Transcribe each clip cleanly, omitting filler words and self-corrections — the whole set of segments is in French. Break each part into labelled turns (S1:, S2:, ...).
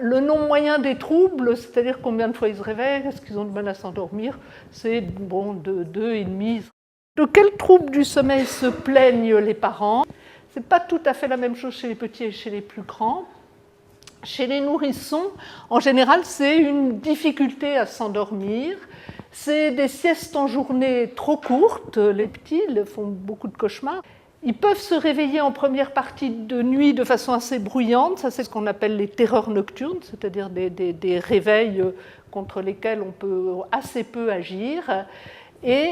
S1: Le nom moyen des troubles, c'est-à-dire combien de fois ils se réveillent, est-ce qu'ils ont du mal à s'endormir, c'est bon, de 2,5. De quels troubles du sommeil se plaignent les parents? Ce n'est pas tout à fait la même chose chez les petits et chez les plus grands. Chez les nourrissons, en général, c'est une difficulté à s'endormir. C'est des siestes en journée trop courtes. Les petits font beaucoup de cauchemars. Ils peuvent se réveiller en première partie de nuit de façon assez bruyante. Ça, c'est ce qu'on appelle les terreurs nocturnes, c'est-à-dire des réveils contre lesquels on peut assez peu agir. Et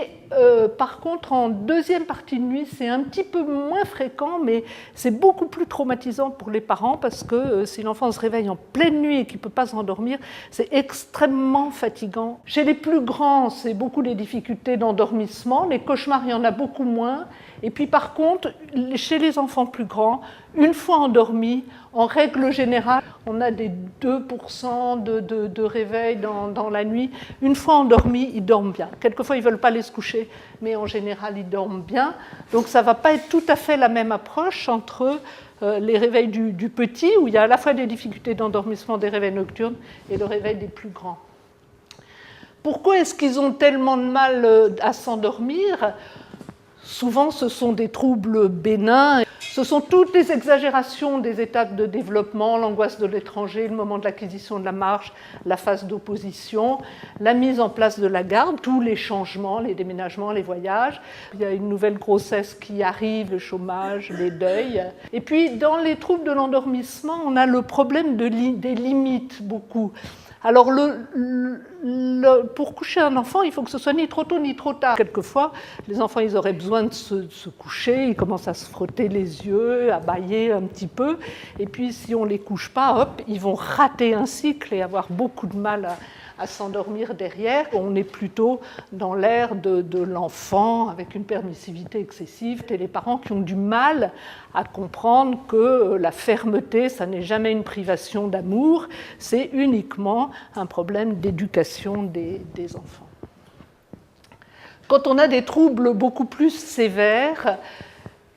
S1: par contre, en deuxième partie de nuit, c'est un petit peu moins fréquent, mais c'est beaucoup plus traumatisant pour les parents parce que si l'enfant se réveille en pleine nuit et qu'il ne peut pas s'endormir, c'est extrêmement fatigant. Chez les plus grands, c'est beaucoup les difficultés d'endormissement. Les cauchemars, il y en a beaucoup moins. Et puis par contre, chez les enfants plus grands, une fois endormis, en règle générale, on a des 2% de réveil dans la nuit. Une fois endormis, ils dorment bien. Quelquefois, ils ne veulent pas aller se coucher, mais en général, ils dorment bien. Donc ça ne va pas être tout à fait la même approche entre les réveils du petit, où il y a à la fois des difficultés d'endormissement des réveils nocturnes, et le réveil des plus grands. Pourquoi est-ce qu'ils ont tellement de mal à s'endormir ? Souvent, ce sont des troubles bénins. Ce sont toutes les exagérations des étapes de développement, l'angoisse de l'étranger, le moment de l'acquisition de la marche, la phase d'opposition, la mise en place de la garde, tous les changements, les déménagements, les voyages. Il y a une nouvelle grossesse qui arrive, le chômage, les deuils. Et puis, dans les troubles de l'endormissement, on a le problème des limites, beaucoup. Alors, pour coucher un enfant, il faut que ce soit ni trop tôt ni trop tard. Quelquefois, les enfants, ils auraient besoin de se coucher, ils commencent à se frotter les yeux, à bâiller un petit peu. Et puis, si on ne les couche pas, hop, ils vont rater un cycle et avoir beaucoup de mal à s'endormir derrière. On est plutôt dans l'ère de l'enfant, avec une permissivité excessive. Et les parents qui ont du mal à comprendre que la fermeté, ça n'est jamais une privation d'amour, c'est uniquement un problème d'éducation des enfants. Quand on a des troubles beaucoup plus sévères,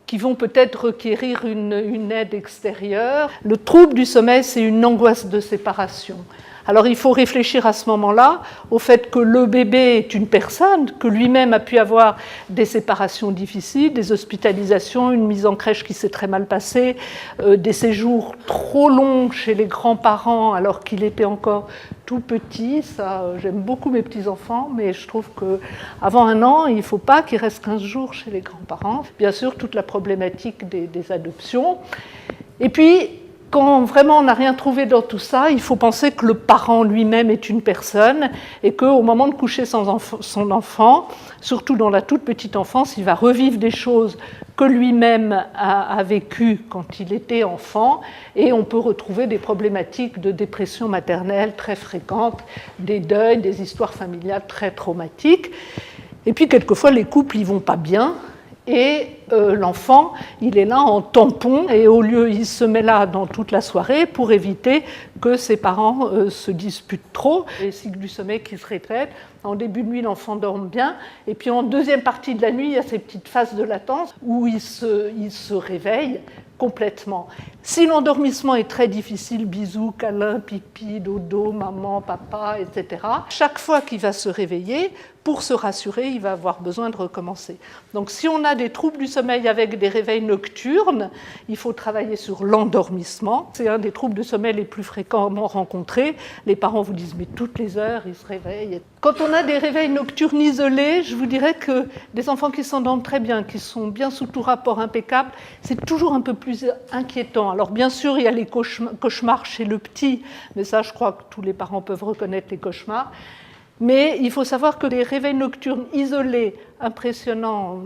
S1: qui vont peut-être requérir une aide extérieure, le trouble du sommeil, c'est une angoisse de séparation. Alors il faut réfléchir à ce moment-là au fait que le bébé est une personne, que lui-même a pu avoir des séparations difficiles, des hospitalisations, une mise en crèche qui s'est très mal passée, des séjours trop longs chez les grands-parents alors qu'il était encore tout petit. Ça, j'aime beaucoup mes petits-enfants, mais je trouve qu'avant 1 an, il ne faut pas qu'ils restent 15 jours chez les grands-parents. Bien sûr, toute la problématique des adoptions. Et puis, quand vraiment on n'a rien trouvé dans tout ça, il faut penser que le parent lui-même est une personne et qu'au moment de coucher son enfant, surtout dans la toute petite enfance, il va revivre des choses que lui-même a vécues quand il était enfant, et on peut retrouver des problématiques de dépression maternelle très fréquentes, des deuils, des histoires familiales très traumatiques. Et puis quelquefois les couples n'y vont pas bien. Et l'enfant, il est là en tampon, et au lieu, il se met là dans toute la soirée pour éviter que ses parents se disputent trop. Les cycles du sommeil qui se répètent. En début de nuit, l'enfant dort bien, et puis en deuxième partie de la nuit, il y a ces petites phases de latence où il se réveille complètement. Si l'endormissement est très difficile, bisous, câlins, pipi, dodo, maman, papa, etc., chaque fois qu'il va se réveiller, pour se rassurer, il va avoir besoin de recommencer. Donc si on a des troubles du sommeil avec des réveils nocturnes, il faut travailler sur l'endormissement. C'est un des troubles du sommeil les plus fréquemment rencontrés. Les parents vous disent « mais toutes les heures, ils se réveillent ». Quand on a des réveils nocturnes isolés, je vous dirais que des enfants qui s'endorment très bien, qui sont bien sous tout rapport impeccable, c'est toujours un peu plus inquiétant. Alors bien sûr, il y a les cauchemars chez le petit, mais ça, je crois que tous les parents peuvent reconnaître les cauchemars. Mais il faut savoir que les réveils nocturnes isolés, impressionnants,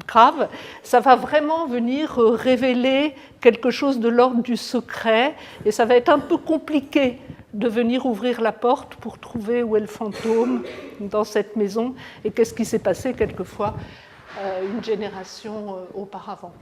S1: graves, ça va vraiment venir révéler quelque chose de l'ordre du secret, et ça va être un peu compliqué de venir ouvrir la porte pour trouver où est le fantôme dans cette maison et qu'est-ce qui s'est passé quelquefois une génération auparavant.